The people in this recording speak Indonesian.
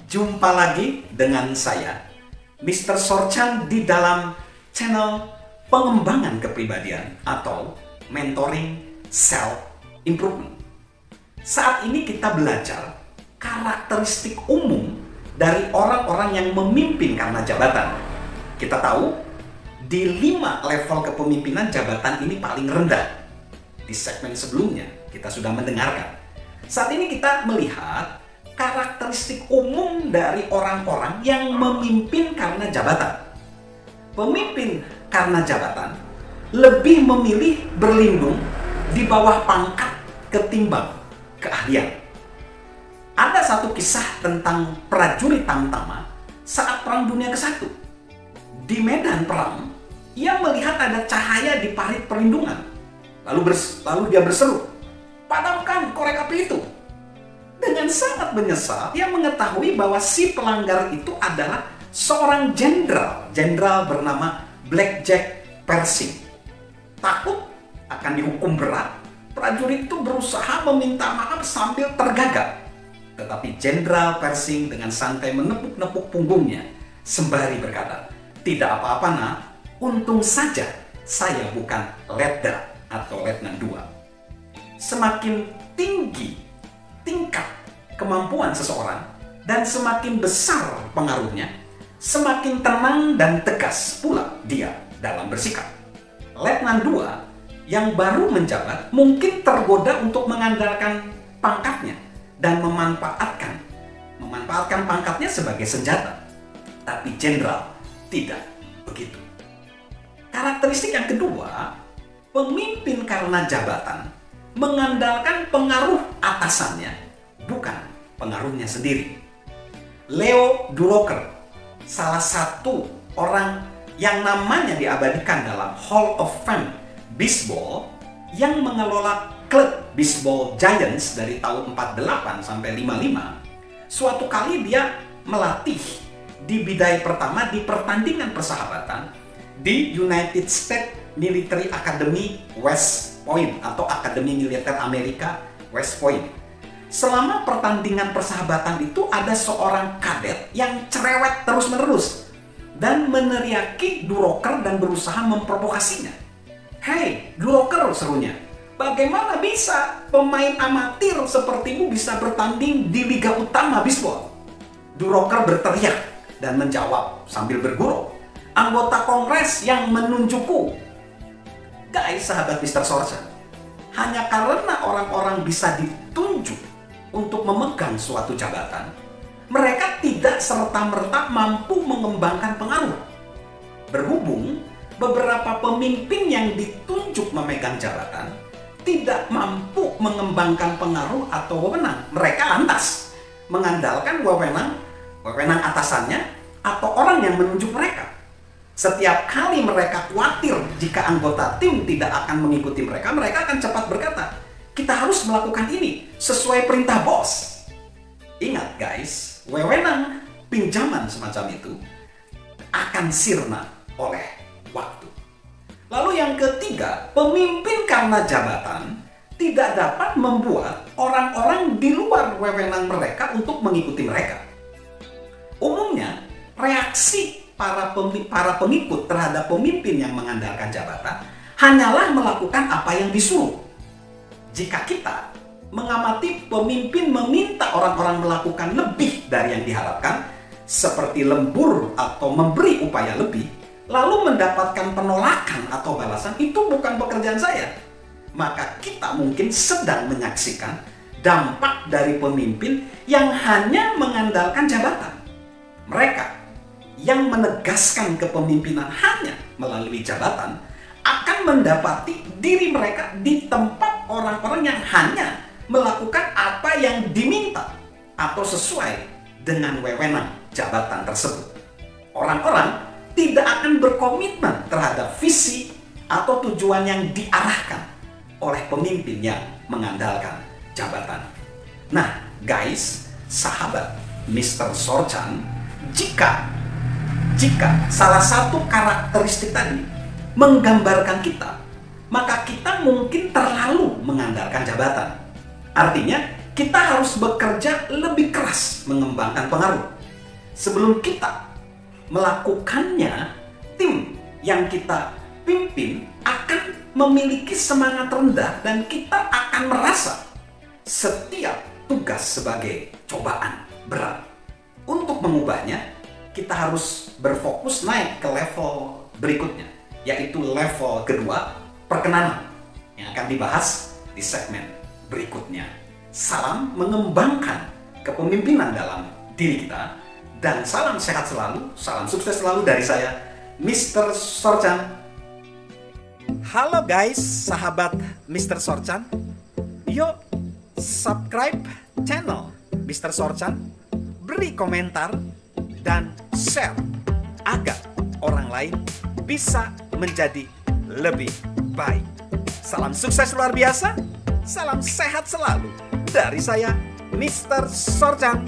Jumpa lagi dengan saya, Mr. Sorchan, di dalam channel pengembangan kepribadian atau mentoring self improvement. Saat ini kita belajar karakteristik umum dari orang-orang yang memimpin karena jabatan. Kita tahu di 5 level kepemimpinan jabatan ini paling rendah. Di segmen sebelumnya kita sudah mendengarkan. Saat ini kita melihat karakteristik umum dari orang-orang yang memimpin karena jabatan. Pemimpin karena jabatan lebih memilih berlindung di bawah pangkat ketimbang keahlian. Ada satu kisah tentang prajurit Tamtama saat Perang Dunia ke-1. Di medan perang, ia melihat ada cahaya di parit perlindungan. Lalu dia berseru, "Padamkan korek api itu!" Dengan sangat menyesal, dia mengetahui bahwa si pelanggar itu adalah seorang jenderal bernama Blackjack Pershing. Takut akan dihukum berat, prajurit itu berusaha meminta maaf sambil tergagap. Tetapi Jenderal Pershing dengan santai menepuk-nepuk punggungnya sembari berkata, "Tidak apa-apa, nak, untung saja saya bukan letda atau letnan 2. Semakin tinggi tingkat kemampuan seseorang dan semakin besar pengaruhnya, semakin tenang dan tegas pula dia dalam bersikap. Letnan 2 yang baru menjabat mungkin tergoda untuk mengandalkan pangkatnya dan memanfaatkan pangkatnya sebagai senjata. Tapi jenderal tidak begitu. Karakteristik yang kedua, pemimpin karena jabatan mengandalkan pengaruh atasannya, bukan pengaruhnya sendiri. Leo Durocher, salah satu orang yang namanya diabadikan dalam Hall of Fame Baseball, yang mengelola klub Baseball Giants dari tahun 48 sampai 55, suatu kali dia melatih di bidai pertama di pertandingan persahabatan di United States Military Academy West Point atau Akademi Militer Amerika West Point. Selama pertandingan persahabatan itu ada seorang kadet yang cerewet terus-menerus dan meneriaki Durocher dan berusaha memprovokasinya. "Hei, Durocher," serunya, "bagaimana bisa pemain amatir sepertimu bisa bertanding di liga utama bisbol?" Durocher berteriak dan menjawab sambil bergurau, "Anggota Kongres yang menunjukku." Guys, sahabat Mr. Sorchan, hanya karena orang-orang bisa ditunjuk untuk memegang suatu jabatan, mereka tidak serta-merta mampu mengembangkan pengaruh. Berhubung beberapa pemimpin yang ditunjuk memegang jabatan tidak mampu mengembangkan pengaruh atau wewenang, mereka lantas mengandalkan wewenang atasannya atau orang yang menunjuk mereka. Setiap kali mereka khawatir jika anggota tim tidak akan mengikuti mereka, mereka akan cepat berkata, "Kita harus melakukan ini sesuai perintah bos." Ingat guys, wewenang pinjaman semacam itu akan sirna oleh waktu. Lalu yang ketiga, pemimpin karena jabatan tidak dapat membuat orang-orang di luar wewenang mereka untuk mengikuti mereka. Umumnya, reaksi para pengikut terhadap pemimpin yang mengandalkan jabatan hanyalah melakukan apa yang disuruh. Jika kita mengamati pemimpin meminta orang-orang melakukan lebih dari yang diharapkan, seperti lembur atau memberi upaya lebih, lalu mendapatkan penolakan atau balasan, itu bukan pekerjaan saya. Maka kita mungkin sedang menyaksikan dampak dari pemimpin yang hanya mengandalkan jabatan. Mereka yang menegaskan kepemimpinan hanya melalui jabatan akan mendapati diri mereka di tempat orang-orang yang hanya melakukan apa yang diminta atau sesuai dengan wewenang jabatan tersebut. Orang-orang tidak akan berkomitmen terhadap visi atau tujuan yang diarahkan oleh pemimpin yang mengandalkan jabatan. Nah, guys, sahabat Mr. Sorchan, jika salah satu karakteristik tadi menggambarkan kita, maka kita mungkin terlalu mengandalkan jabatan. Artinya, kita harus bekerja lebih keras mengembangkan pengaruh. sebelum kita melakukannya, tim yang kita pimpin akan memiliki semangat rendah dan kita akan merasa setiap tugas sebagai cobaan berat. Untuk mengubahnya, kita harus berfokus naik ke level berikutnya, yaitu level kedua, perkenalan, yang akan dibahas di segmen berikutnya. Salam mengembangkan kepemimpinan dalam diri kita, dan salam sehat selalu, salam sukses selalu dari saya, Mr. Sorchan. Halo guys, sahabat Mr. Sorchan. Yuk subscribe channel Mr. Sorchan, beri komentar, dan share agar orang lain bisa menjadi lebih baik. Salam sukses luar biasa, salam sehat selalu dari saya, Mr. Sorchan.